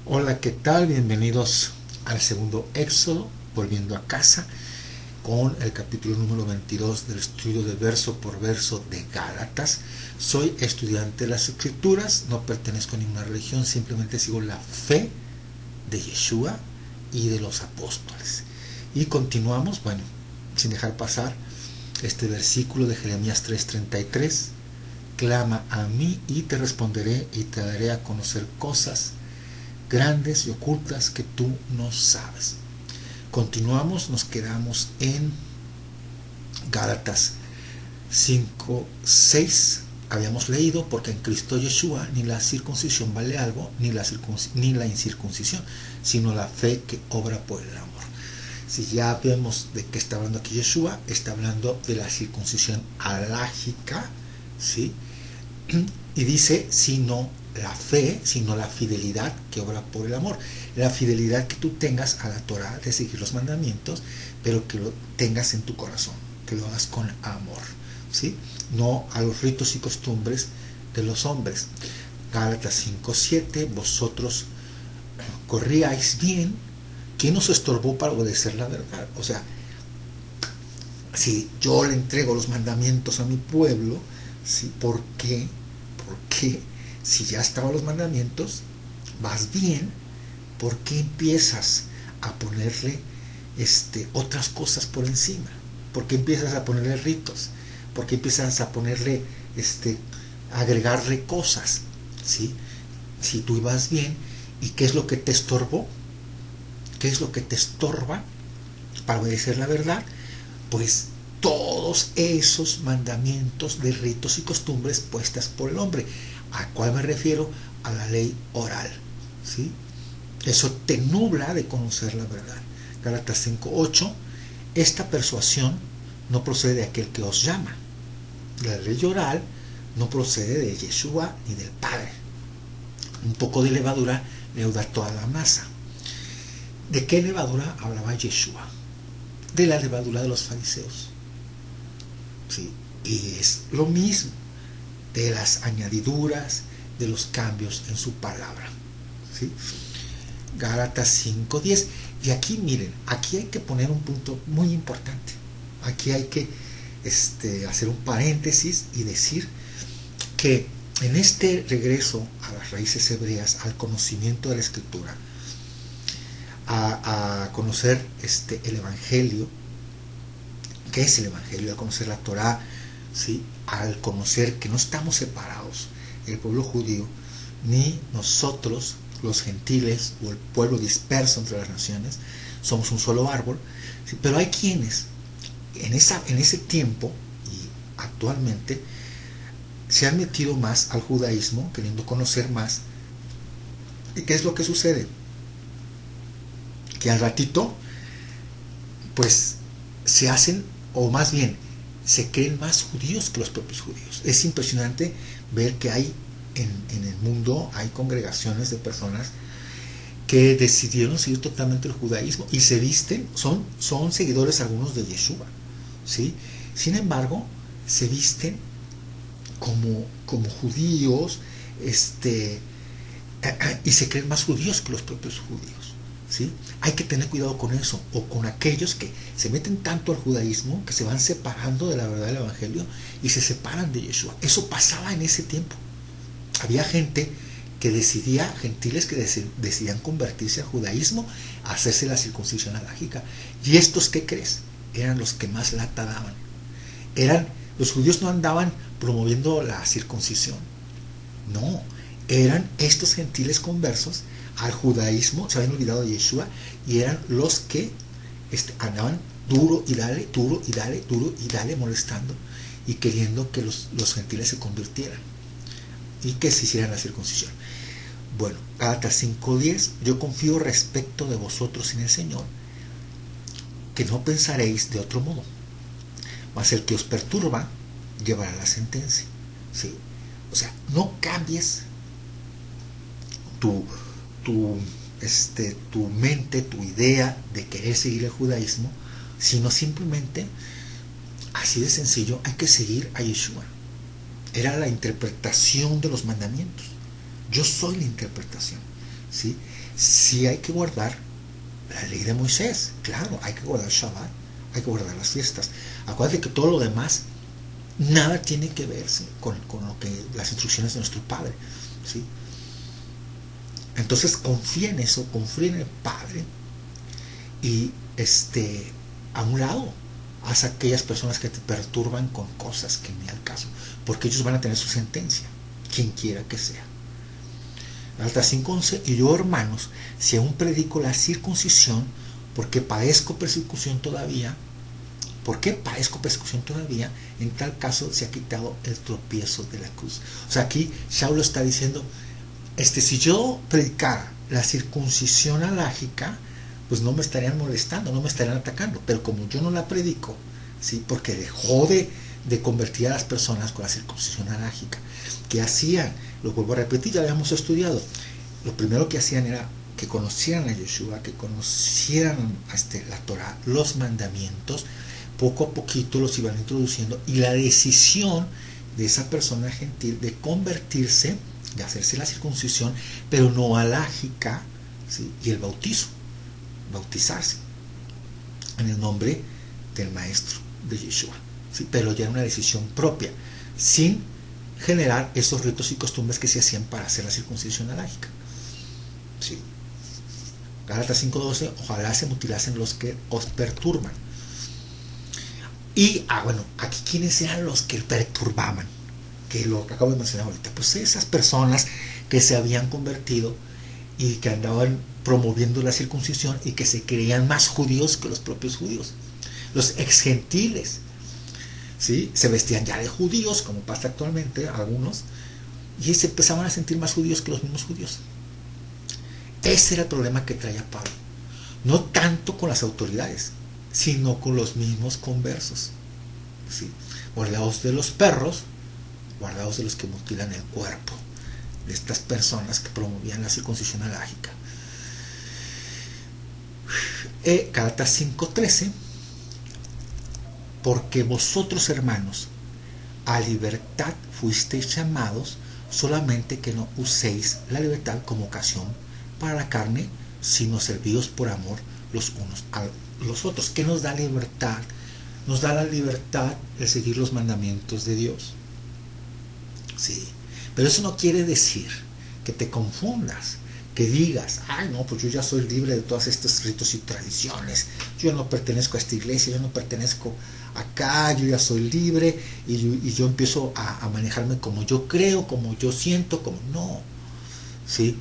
Hola, ¿qué tal? Bienvenidos al segundo Éxodo, volviendo a casa, con el capítulo número 22 del estudio de verso por verso de Gálatas. Soy estudiante de las Escrituras, no pertenezco a ninguna religión, simplemente sigo la fe de Yeshua y de los apóstoles. Y continuamos, bueno, sin dejar pasar este versículo de Jeremías 3:33. Clama a mí y te responderé y te daré a conocer cosas grandes y ocultas que tú no sabes. Continuamos, nos quedamos en Gálatas 5:6. Habíamos leído: porque en Cristo Yeshua ni la circuncisión vale algo, ni la incircuncisión, sino la fe que obra por el amor. Si ya vemos de qué está hablando aquí Yeshua, está hablando de la circuncisión alágica, ¿sí? Y dice, sino la fe, sino la fidelidad que obra por el amor. La fidelidad que tú tengas a la Torah de seguir los mandamientos, pero que lo tengas en tu corazón, que lo hagas con amor, ¿sí? No a los ritos y costumbres de los hombres. Gálatas 5:7, vosotros corríais bien, ¿quién os estorbó para obedecer la verdad? O sea, si yo le entrego los mandamientos a mi pueblo, ¿sí? ¿Por qué? Porque si ya estaban los mandamientos, vas bien, ¿por qué empiezas a ponerle otras cosas por encima? ¿Por qué empiezas a ponerle ritos? ¿Por qué empiezas a ponerle, agregarle cosas? ¿Sí? Si tú ibas bien, ¿y qué es lo que te estorbó? ¿Qué es lo que te estorba para obedecer la verdad? Pues todos esos mandamientos de ritos y costumbres puestas por el hombre. ¿A cuál me refiero? A la ley oral, ¿sí? Eso te nubla de conocer la verdad. Gálatas 5:8, esta persuasión no procede de aquel que os llama. La ley oral no procede de Yeshua ni del Padre. Un poco de levadura leuda toda la masa. ¿De qué levadura hablaba Yeshua? De la levadura de los fariseos, ¿sí? Y es lo mismo, de las añadiduras, de los cambios en su palabra, ¿sí? Gálatas 5:10. Y aquí miren, aquí hay que poner un punto muy importante. Aquí hay que hacer un paréntesis y decir que en este regreso a las raíces hebreas, al conocimiento de la Escritura, a conocer el Evangelio, ¿qué es el Evangelio? A conocer la Torah, ¿sí? Al conocer que no estamos separados, el pueblo judío, ni nosotros, los gentiles, o el pueblo disperso entre las naciones, somos un solo árbol, ¿sí? Pero hay quienes en ese tiempo y actualmente se han metido más al judaísmo, queriendo conocer más. ¿Y qué es lo que sucede? Que al ratito, pues, se hacen, o más bien, se creen más judíos que los propios judíos. Es impresionante ver que hay en el mundo, hay congregaciones de personas que decidieron seguir totalmente el judaísmo y se visten, son seguidores algunos de Yeshua, ¿sí? Sin embargo, se visten como judíos, y se creen más judíos que los propios judíos, ¿sí? Hay que tener cuidado con eso, o con aquellos que se meten tanto al judaísmo que se van separando de la verdad del Evangelio y se separan de Yeshua. Eso pasaba en ese tiempo. Había gente que decidía, gentiles que decidían convertirse al judaísmo, hacerse la circuncisión alágica. ¿Y estos qué crees? Eran los que más lata daban. Los judíos no andaban promoviendo la circuncisión, no, eran estos gentiles conversos al judaísmo, se habían olvidado de Yeshua, y eran los que andaban duro y dale, duro y dale, duro y dale, molestando y queriendo que los gentiles se convirtieran y que se hicieran la circuncisión. Bueno, Gálatas 5:10, yo confío respecto de vosotros en el Señor, que no pensaréis de otro modo, mas el que os perturba llevará la sentencia, ¿sí? O sea, no cambies tu mente, tu idea de querer seguir el judaísmo, sino simplemente, así de sencillo, hay que seguir a Yeshua. Era la interpretación de los mandamientos. Yo soy la interpretación, ¿sí? Sí hay que guardar la ley de Moisés, claro, hay que guardar Shabbat, hay que guardar las fiestas. Acuérdate que todo lo demás nada tiene que ver, ¿sí?, con lo que las instrucciones de nuestro Padre, ¿sí? Entonces confía en eso, confía en el Padre y a un lado haz a aquellas personas que te perturban con cosas que ni al caso, porque ellos van a tener su sentencia, quien quiera que sea. Gálatas 5:11, y yo, hermanos, si aún predico la circuncisión, porque padezco persecución todavía, ¿por qué padezco persecución todavía? En tal caso se ha quitado el tropiezo de la cruz. O sea, aquí Saulo está diciendo, si yo predicara la circuncisión alágica, pues no me estarían molestando, no me estarían atacando, pero como yo no la predico, ¿sí?, porque dejó de convertir a las personas con la circuncisión alágica, ¿qué hacían? Lo vuelvo a repetir, ya lo habíamos estudiado. Lo primero que hacían era que conocieran a Yeshua, que conocieran la Torah, los mandamientos, poco a poquito los iban introduciendo, y la decisión de esa persona gentil de convertirse, de hacerse la circuncisión, pero no alágica, ¿sí?, y el bautizo, bautizarse en el nombre del Maestro, de Yeshua, ¿sí?, pero ya era una decisión propia, sin generar esos ritos y costumbres que se hacían para hacer la circuncisión alágica, ¿sí? Gálatas 5:12, ojalá se mutilasen los que os perturban. Y, bueno, aquí quiénes eran los que perturbaban, que lo que acabo de mencionar ahorita, pues esas personas que se habían convertido y que andaban promoviendo la circuncisión y que se creían más judíos que los propios judíos, los ex gentiles, ¿sí?, se vestían ya de judíos, como pasa actualmente algunos, y se empezaban a sentir más judíos que los mismos judíos. Ese era el problema que traía Pablo, no tanto con las autoridades, sino con los mismos conversos, ¿sí? Guardaos de los perros, guardaos de los que mutilan el cuerpo, de estas personas que promovían la circuncisión alágica. Gálatas 5:13, porque vosotros, hermanos, a libertad fuisteis llamados, solamente que no uséis la libertad como ocasión para la carne, sino servíos por amor los unos a los otros. ¿Qué nos da libertad? Nos da la libertad de seguir los mandamientos de Dios, sí, pero eso no quiere decir que te confundas, que digas, ay no, pues yo ya soy libre de todos estos ritos y tradiciones, yo no pertenezco a esta iglesia, yo no pertenezco acá, yo ya soy libre y yo empiezo a manejarme como yo creo, como yo siento, como no, ¿sí?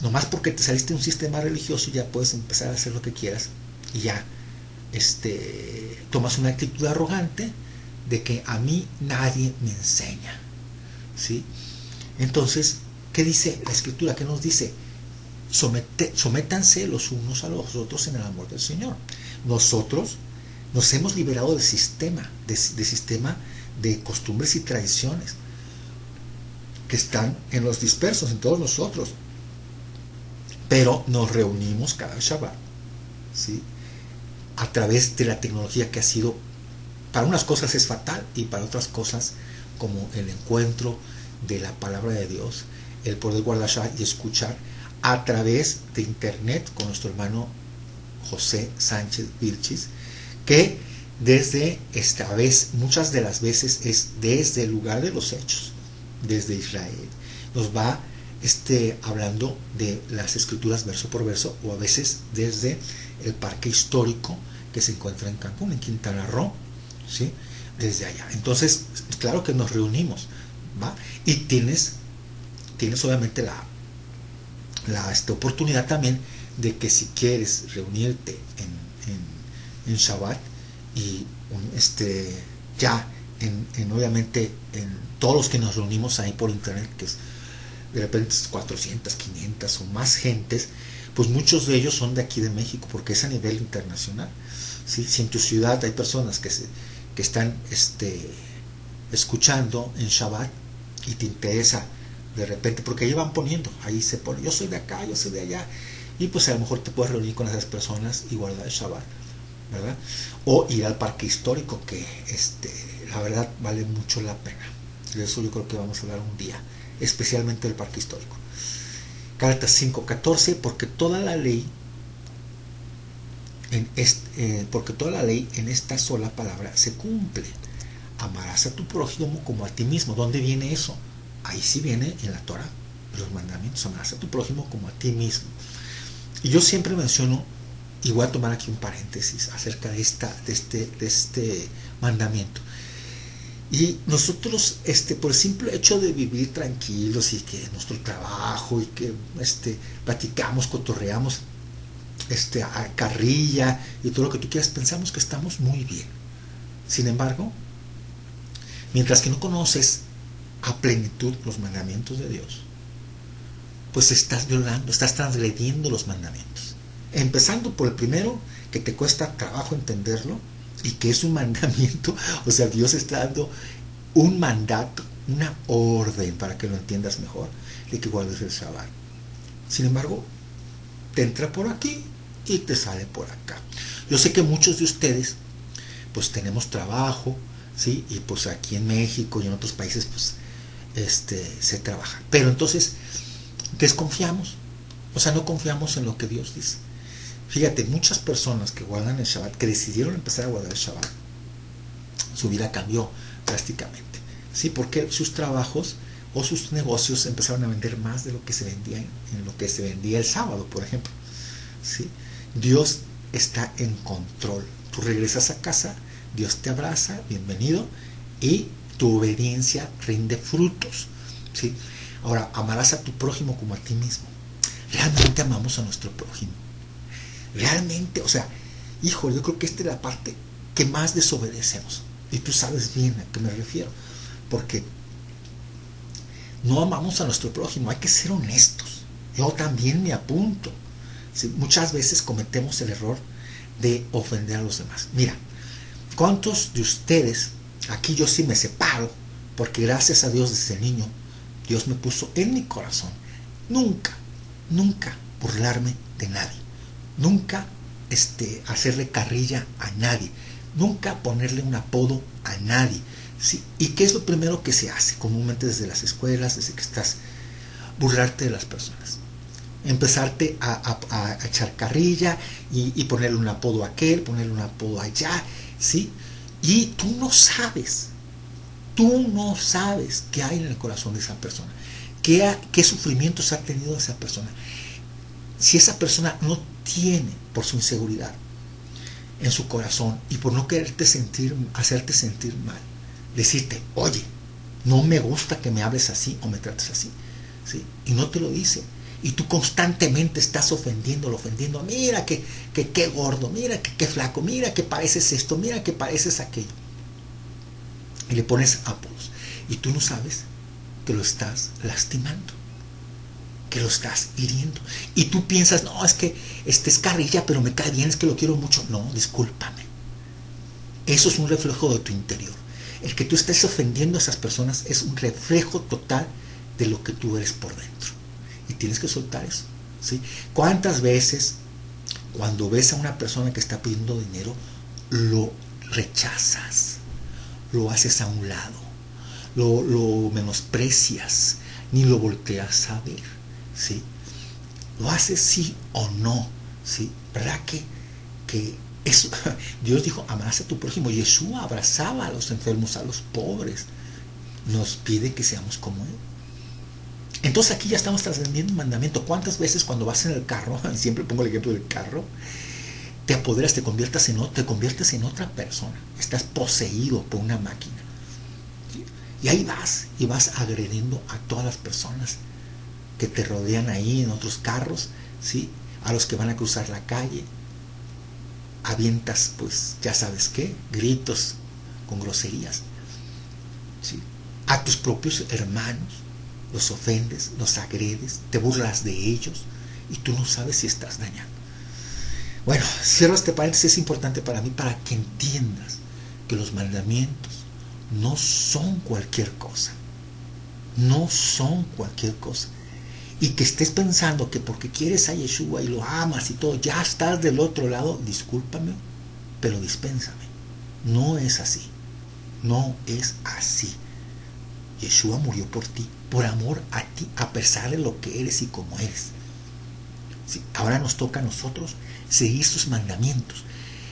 Nomás porque te saliste de un sistema religioso ya puedes empezar a hacer lo que quieras y ya tomas una actitud arrogante de que a mí nadie me enseña, ¿sí? Entonces, ¿qué dice la Escritura? ¿Qué nos dice? Sométanse los unos a los otros en el amor del Señor. Nosotros nos hemos liberado del sistema, de sistema de costumbres y tradiciones que están en los dispersos, en todos nosotros, pero nos reunimos cada Shabbat, ¿sí?, a través de la tecnología que ha sido, para unas cosas es fatal y para otras cosas, como el encuentro de la palabra de Dios, el poder guardar Shabbat y escuchar a través de internet con nuestro hermano José Sánchez Vilchis, que desde esta vez, muchas de las veces es desde el lugar de los hechos, desde Israel, nos va hablando de las escrituras verso por verso, o a veces desde el parque histórico que se encuentra en Cancún, en Quintana Roo, ¿sí?, desde allá. Entonces, claro que nos reunimos, ¿va? Y tienes obviamente la oportunidad también de que si quieres reunirte en Shabbat y obviamente en todos los que nos reunimos ahí por internet, que es de repente 400, 500 o más gentes, pues muchos de ellos son de aquí de México, porque es a nivel internacional, ¿sí? Si en tu ciudad hay personas que están escuchando en Shabbat y te interesa de repente, porque ahí van poniendo, ahí se pone, yo soy de acá, yo soy de allá, y pues a lo mejor te puedes reunir con esas personas y guardar el Shabbat, ¿verdad? O ir al parque histórico, que la verdad vale mucho la pena. De eso yo creo que vamos a hablar un día, especialmente del parque histórico. Gálatas 5:14, porque toda la ley en esta sola palabra se cumple. Amarás a tu prójimo como a ti mismo. ¿Dónde viene eso? Ahí sí viene en la Torah, los mandamientos. Amarás a tu prójimo como a ti mismo. Y yo siempre menciono, y voy a tomar aquí un paréntesis acerca de este mandamiento. Y nosotros, por el simple hecho de vivir tranquilos y que nuestro trabajo y que platicamos, cotorreamos, a carrilla y todo lo que tú quieras, pensamos que estamos muy bien. Sin embargo, mientras que no conoces a plenitud los mandamientos de Dios, pues estás violando, estás transgrediendo los mandamientos. Empezando por el primero, que te cuesta trabajo entenderlo, y que es un mandamiento. O sea, Dios está dando un mandato, una orden, para que lo entiendas mejor, de que guardes el Shabbat. Sin embargo, te entra por aquí y te sale por acá. Yo sé que muchos de ustedes pues tenemos trabajo, ¿sí? Y pues aquí en México y en otros países pues se trabaja, pero entonces desconfiamos, o sea, no confiamos en lo que Dios dice. Fíjate, muchas personas que guardan el Shabbat, que decidieron empezar a guardar el Shabbat, su vida cambió drásticamente, ¿sí? Porque sus trabajos o sus negocios empezaron a vender más de lo que se vendía en lo que se vendía el sábado, por ejemplo, ¿sí? Dios está en control. Tú regresas a casa, Dios te abraza, bienvenido, y tu obediencia rinde frutos, ¿sí? Ahora, amarás a tu prójimo como a ti mismo. ¿Realmente amamos a nuestro prójimo? Realmente, o sea, híjole, yo creo que esta es la parte que más desobedecemos. Y tú sabes bien a qué me refiero. Porque no amamos a nuestro prójimo, hay que ser honestos. Yo también me apunto. ¿Sí? Muchas veces cometemos el error de ofender a los demás. Mira, ¿cuántos de ustedes, aquí yo sí me separo, porque gracias a Dios desde niño, Dios me puso en mi corazón, nunca burlarme de nadie, nunca hacerle carrilla a nadie, nunca ponerle un apodo a nadie, ¿sí? ¿Y qué es lo primero que se hace comúnmente desde las escuelas, desde que estás? Burlarte de las personas, empezarte a echar carrilla y ponerle un apodo a aquel, ponerle un apodo allá, ¿sí? Y tú no sabes qué hay en el corazón de esa persona, qué sufrimientos ha tenido esa persona. Si esa persona no tiene, por su inseguridad en su corazón y por no hacerte sentir mal, decirte, oye, no me gusta que me hables así o me trates así, ¿sí? Y no te lo dice, y tú constantemente estás ofendiendo, mira que gordo, mira que flaco, mira que pareces esto, mira que pareces aquello, y le pones apodos, y tú no sabes que lo estás lastimando, que lo estás hiriendo, y tú piensas, no, es que es carrilla, pero me cae bien, es que lo quiero mucho. No, discúlpame, eso es un reflejo de tu interior. El que tú estés ofendiendo a esas personas es un reflejo total de lo que tú eres por dentro, y tienes que soltar eso, ¿sí? ¿Cuántas veces cuando ves a una persona que está pidiendo dinero lo rechazas, lo haces a un lado, lo menosprecias, ni lo volteas a ver, ¿sí? Lo haces sí o no, ¿sí? ¿Verdad que eso? Dios dijo, amarás a tu prójimo. Yeshua abrazaba a los enfermos, a los pobres. Nos pide que seamos como Él. Entonces aquí ya estamos trascendiendo un mandamiento. ¿Cuántas veces cuando vas en el carro, siempre pongo el ejemplo del carro, te apoderas, te conviertes en otra persona? Estás poseído por una máquina, ¿sí? Y ahí vas agrediendo a todas las personas que te rodean ahí en otros carros, ¿sí? A los que van a cruzar la calle, avientas, pues ya sabes qué, gritos con groserías, ¿sí? A tus propios hermanos los ofendes, los agredes, te burlas de ellos y tú no sabes si estás dañando. Bueno, cierro este paréntesis, es importante para mí para que entiendas que los mandamientos no son cualquier cosa, no son cualquier cosa. Y que estés pensando que porque quieres a Yeshua y lo amas y todo, ya estás del otro lado, discúlpame, pero dispénsame. No es así. No es así. Yeshua murió por ti, por amor a ti, a pesar de lo que eres y como eres. ¿Sí? Ahora nos toca a nosotros seguir sus mandamientos,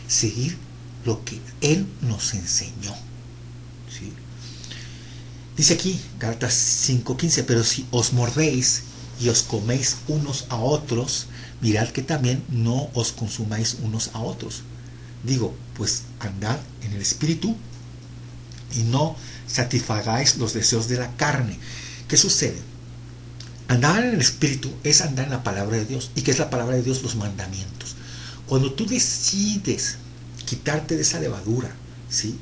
seguir lo que Él nos enseñó. ¿Sí? Dice aquí, Gálatas 5:15, pero si os mordéis y os coméis unos a otros, mirad que también no os consumáis unos a otros. Digo, pues andad en el Espíritu y no satisfagáis los deseos de la carne. ¿Qué sucede? Andar en el Espíritu es andar en la palabra de Dios. ¿Y qué es la palabra de Dios? Los mandamientos. Cuando tú decides quitarte de esa levadura, ¿sí?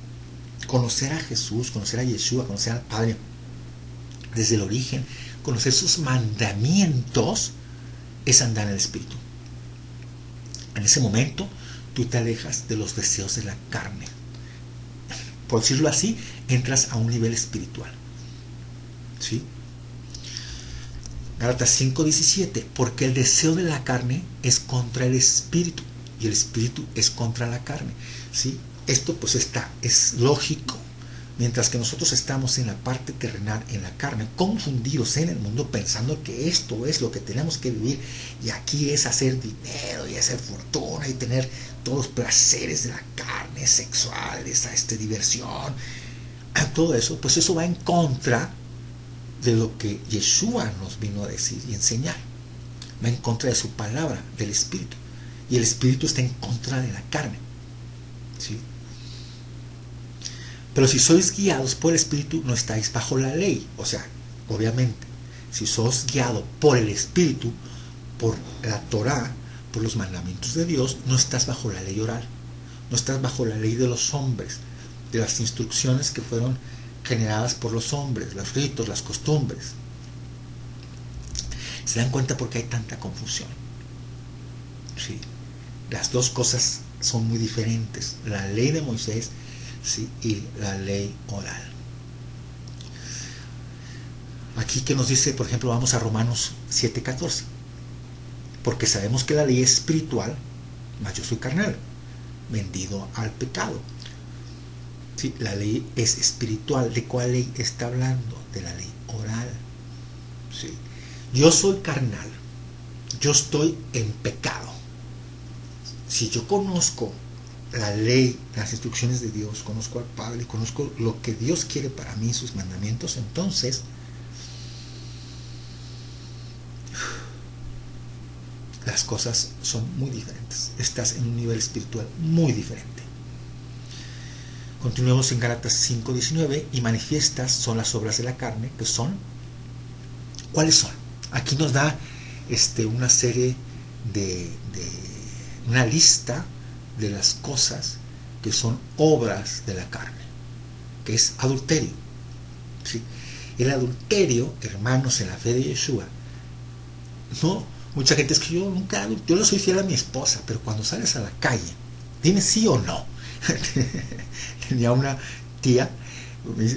Conocer a Jesús, conocer a Yeshua, conocer al Padre desde el origen, conocer sus mandamientos, es andar en el Espíritu. En ese momento tú te alejas de los deseos de la carne. Por decirlo así, entras a un nivel espiritual. ¿Sí? Gálatas 5:17, porque el deseo de la carne es contra el espíritu y el espíritu es contra la carne. ¿Sí? Esto pues es lógico. Mientras que nosotros estamos en la parte terrenal, en la carne, confundidos en el mundo, pensando que esto es lo que tenemos que vivir y aquí es hacer dinero y hacer fortuna y tener todos los placeres de la carne, sexuales, diversión, todo eso, pues eso va en contra de lo que Yeshua nos vino a decir y enseñar. Va en contra de su palabra, del Espíritu. Y el Espíritu está en contra de la carne. ¿Sí? Pero si sois guiados por el Espíritu, no estáis bajo la ley. O sea, obviamente, si sois guiado por el Espíritu, por la Torá, por los mandamientos de Dios, no estás bajo la ley oral. No estás bajo la ley de los hombres, de las instrucciones que fueron generadas por los hombres, los ritos, las costumbres. ¿Se dan cuenta por qué hay tanta confusión? ¿Sí? Las dos cosas son muy diferentes. La ley de Moisés, ¿sí? Y la ley oral. Aquí que nos dice, por ejemplo, vamos a Romanos 7:14. Porque sabemos que la ley es espiritual, mas yo soy carnal, vendido al pecado. Sí, la ley es espiritual. ¿De cuál ley está hablando? De la ley oral. Sí. Yo soy carnal. Yo estoy en pecado. Si yo conozco la ley, las instrucciones de Dios, conozco al Padre, conozco lo que Dios quiere para mí, sus mandamientos, entonces las cosas son muy diferentes. Estás en un nivel espiritual muy diferente. Continuemos en Gálatas 5:19, y manifiestas son las obras de la carne, que son, ¿cuáles son? Aquí nos da una serie una lista de las cosas que son obras de la carne, que es adulterio. ¿Sí? El adulterio, hermanos, en la fe de Yeshua, no, mucha gente es que yo no soy fiel a mi esposa, pero cuando sales a la calle, dime sí o no. Tenía una tía,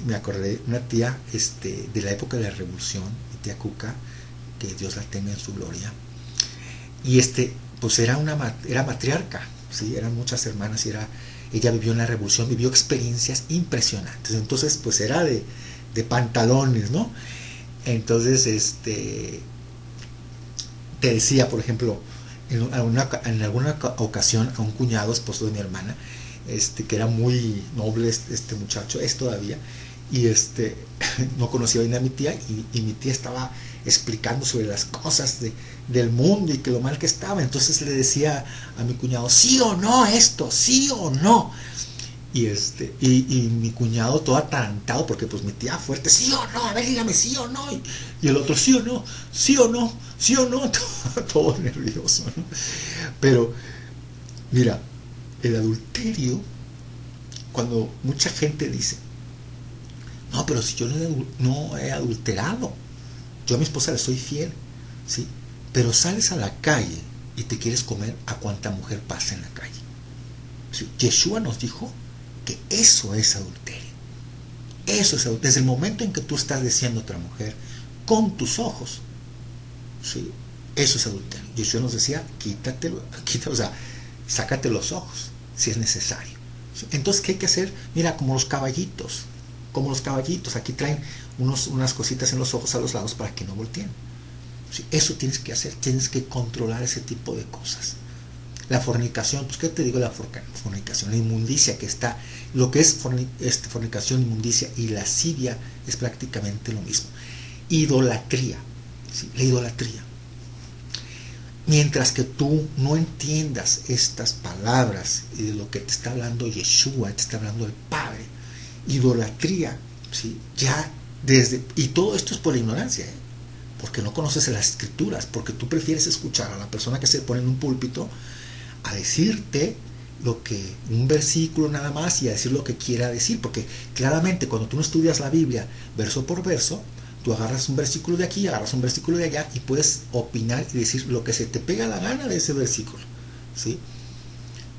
me acordé, una tía de la época de la Revolución, mi tía Cuca, que Dios la tenga en su gloria, y pues era matriarca, ¿sí? Eran muchas hermanas y ella vivió en la Revolución, vivió experiencias impresionantes, entonces pues era de pantalones, ¿no? Entonces te decía, por ejemplo, en alguna ocasión a un cuñado, esposo de mi hermana, que era muy noble este muchacho, es todavía, y no conocía bien a mi tía, y mi tía estaba explicando sobre las cosas del mundo y que lo mal que estaba. Entonces le decía a mi cuñado, sí o no esto, sí o no, y mi cuñado todo atarantado, porque pues mi tía fuerte, sí o no, a ver, dígame sí o no, y el otro sí o no, sí o no, sí o no, todo nervioso, ¿no? Pero mira, el adulterio, cuando mucha gente dice, no, pero si yo no he adulterado, yo a mi esposa le soy fiel, ¿sí? Pero sales a la calle y te quieres comer a cuanta mujer pasa en la calle, ¿sí? Yeshua nos dijo que eso es adulterio. Eso es adulterio. Desde el momento en que tú estás deseando a otra mujer con tus ojos, ¿sí? Eso es adulterio. Yeshua nos decía, o sea, sácate los ojos si es necesario. ¿Sí? Entonces, ¿qué hay que hacer? Mira, como los caballitos, como los caballitos, aquí traen unas cositas en los ojos a los lados para que no volteen. ¿Sí? Eso tienes que hacer, tienes que controlar ese tipo de cosas. La fornicación, pues ¿qué te digo de la fornicación? La inmundicia que está, lo que es fornicación, inmundicia y lascivia es prácticamente lo mismo. Idolatría, ¿sí? La idolatría. Mientras que tú no entiendas estas palabras y de lo que te está hablando Yeshua, te está hablando el Padre, idolatría, ¿sí? Ya desde, y todo esto es por la ignorancia, porque no conoces las escrituras, porque tú prefieres escuchar a la persona que se pone en un púlpito a decirte lo que un versículo nada más y a decir lo que quiera decir, porque claramente cuando tú no estudias la Biblia verso por verso, tú agarras un versículo de aquí, agarras un versículo de allá y puedes opinar y decir lo que se te pega la gana de ese versículo, ¿sí?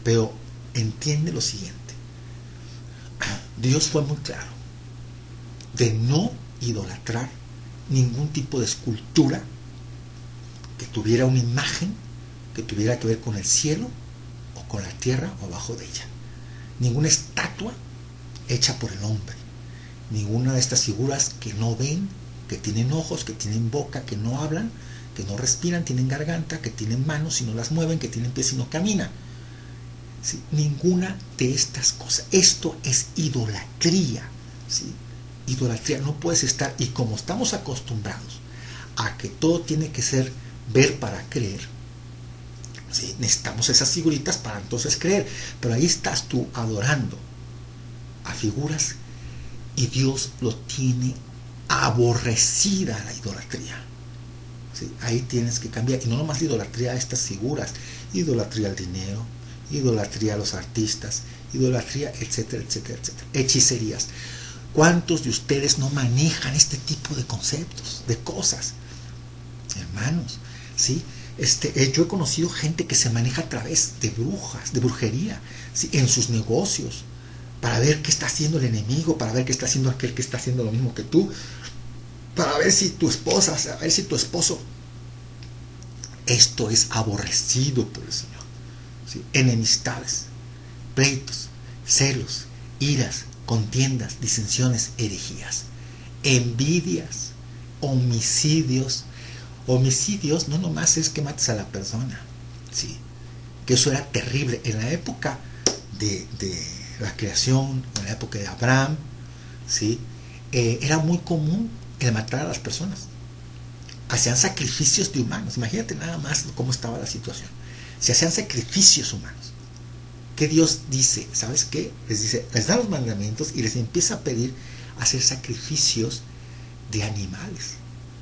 Pero entiende lo siguiente: Dios fue muy claro de no idolatrar ningún tipo de escultura que tuviera una imagen que tuviera que ver con el cielo o con la tierra o abajo de ella. Ninguna estatua hecha por el hombre, ninguna de estas figuras que no ven, que tienen ojos, que tienen boca, que no hablan, que no respiran, tienen garganta, que tienen manos y no las mueven, que tienen pies y no caminan. ¿Sí? Ninguna de estas cosas. Esto es idolatría, ¿sí? Idolatría. No puedes estar, y como estamos acostumbrados a que todo tiene que ser ver para creer, ¿sí? Necesitamos esas figuritas para entonces creer, pero ahí estás tú adorando a figuras y Dios lo tiene aborrecida la idolatría, ¿sí? Ahí tienes que cambiar, y no nomás la idolatría a estas figuras, idolatría al dinero, idolatría a los artistas, idolatría, etcétera, etcétera, etcétera, hechicerías. ¿Cuántos de ustedes no manejan este tipo de conceptos, de cosas? Hermanos, ¿sí? Yo he conocido gente que se maneja a través de brujas, de brujería, ¿sí? En sus negocios, para ver qué está haciendo el enemigo, para ver qué está haciendo aquel que está haciendo lo mismo que tú, para ver si tu esposa, a ver si tu esposo. Esto es aborrecido por el Señor, ¿sí? Enemistades, pleitos, celos, iras, contiendas, disensiones, herejías, envidias, homicidios. Homicidios no nomás es que mates a la persona, ¿sí? Que eso era terrible en la época de la creación, en la época de Abraham, ¿sí? Era muy común el matar a las personas. Hacían sacrificios de humanos. Imagínate nada más cómo estaba la situación. Se hacían sacrificios humanos. ¿Qué Dios dice? ¿Sabes qué? Les da los mandamientos y les empieza a pedir hacer sacrificios de animales,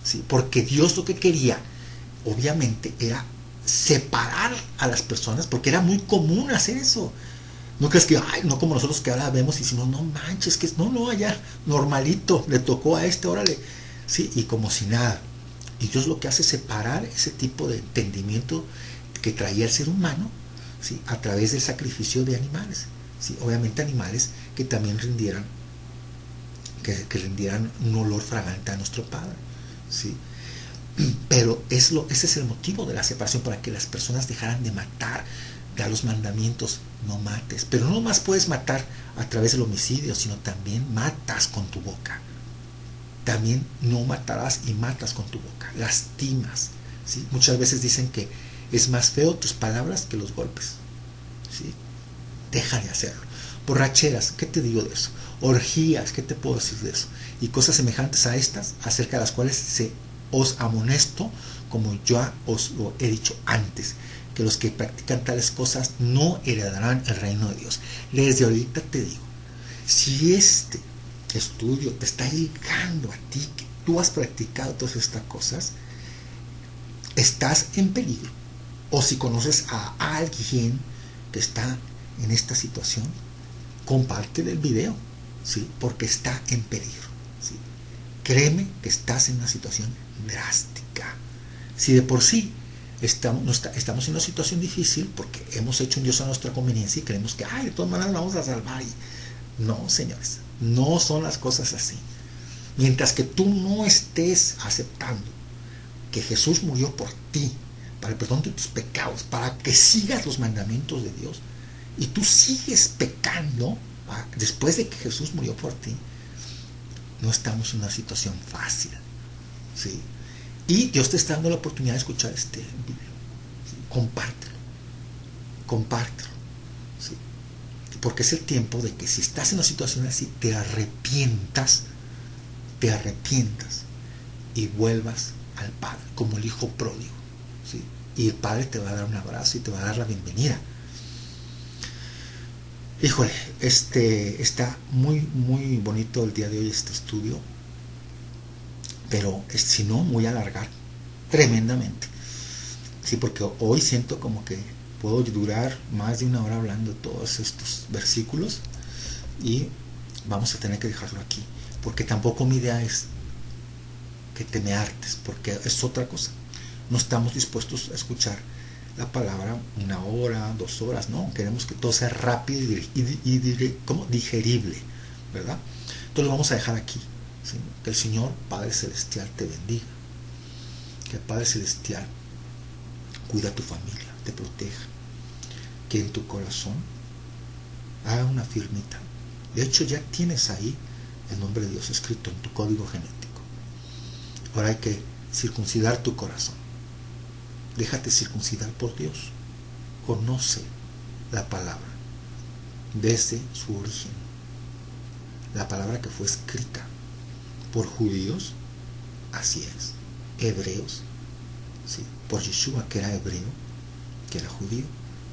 ¿sí? Porque Dios lo que quería, obviamente, era separar a las personas, porque era muy común hacer eso. No crees que, ay, no como nosotros que ahora vemos y decimos, no manches, que no, allá, normalito, le tocó a órale, ¿sí? Y como si nada. Y Dios lo que hace es separar ese tipo de entendimiento que traía el ser humano, ¿sí? A través del sacrificio de animales, ¿sí? Obviamente animales que también rindieran un olor fragante a nuestro Padre, ¿sí? Pero ese es el motivo de la separación, para que las personas dejaran de matar. Da los mandamientos: no mates. Pero no más puedes matar a través del homicidio, sino también matas con tu boca. También no matarás y matas con tu boca, lastimas, ¿sí? Muchas veces dicen que es más feo tus palabras que los golpes, ¿sí? Deja de hacerlo. Borracheras, ¿qué te digo de eso? Orgías, ¿qué te puedo decir de eso? Y cosas semejantes a estas, acerca de las cuales os amonesto, como ya os lo he dicho antes, que los que practican tales cosas no heredarán el reino de Dios. Desde ahorita te digo, si este estudio te está llegando a ti, que tú has practicado todas estas cosas, estás en peligro. O si conoces a alguien que está en esta situación, compártele el video, ¿sí? Porque está en peligro, ¿sí? Créeme que estás en una situación drástica. Si de por sí estamos en una situación difícil porque hemos hecho un Dios a nuestra conveniencia y creemos que, ay, de todas maneras vamos a salvar. No, señores, no son las cosas así. Mientras que tú no estés aceptando que Jesús murió por ti, para el perdón de tus pecados, para que sigas los mandamientos de Dios, y tú sigues pecando después de que Jesús murió por ti, no estamos en una situación fácil, ¿sí? Y Dios te está dando la oportunidad de escuchar este video, ¿sí? Compártelo, ¿sí? Porque es el tiempo de que si estás en una situación así, te arrepientas y vuelvas al Padre, como el hijo pródigo, ¿sí? Y el Padre te va a dar un abrazo y te va a dar la bienvenida. Híjole, está muy bonito el día de hoy este estudio, pero si no, voy a alargar tremendamente, sí, porque hoy siento como que puedo durar más de una hora hablando de todos estos versículos y vamos a tener que dejarlo aquí, porque tampoco mi idea es que te me hartes, porque es otra cosa. No estamos dispuestos a escuchar la palabra 1 hora, 2 horas, no, queremos que todo sea rápido y como digerible, ¿verdad? Entonces lo vamos a dejar aquí, ¿sí? Que el Señor Padre Celestial te bendiga, que el Padre Celestial cuida a tu familia, te proteja, que en tu corazón haga una firmita. De hecho ya tienes ahí el nombre de Dios escrito en tu código genético. Ahora hay que circuncidar tu corazón. Déjate circuncidar por Dios. Conoce la palabra desde su origen. La palabra que fue escrita por judíos, así es, hebreos, ¿sí? Por Yeshua, que era hebreo, que era judío,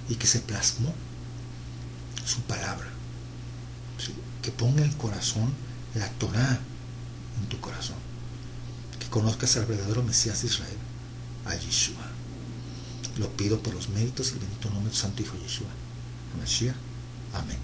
y que se plasmó su palabra, ¿sí? Que ponga el corazón, la Torá en tu corazón, que conozcas al verdadero Mesías de Israel, a Yeshua. Lo pido por los méritos y el bendito nombre de tu santo Hijo Yeshua, Mashiach. Amén.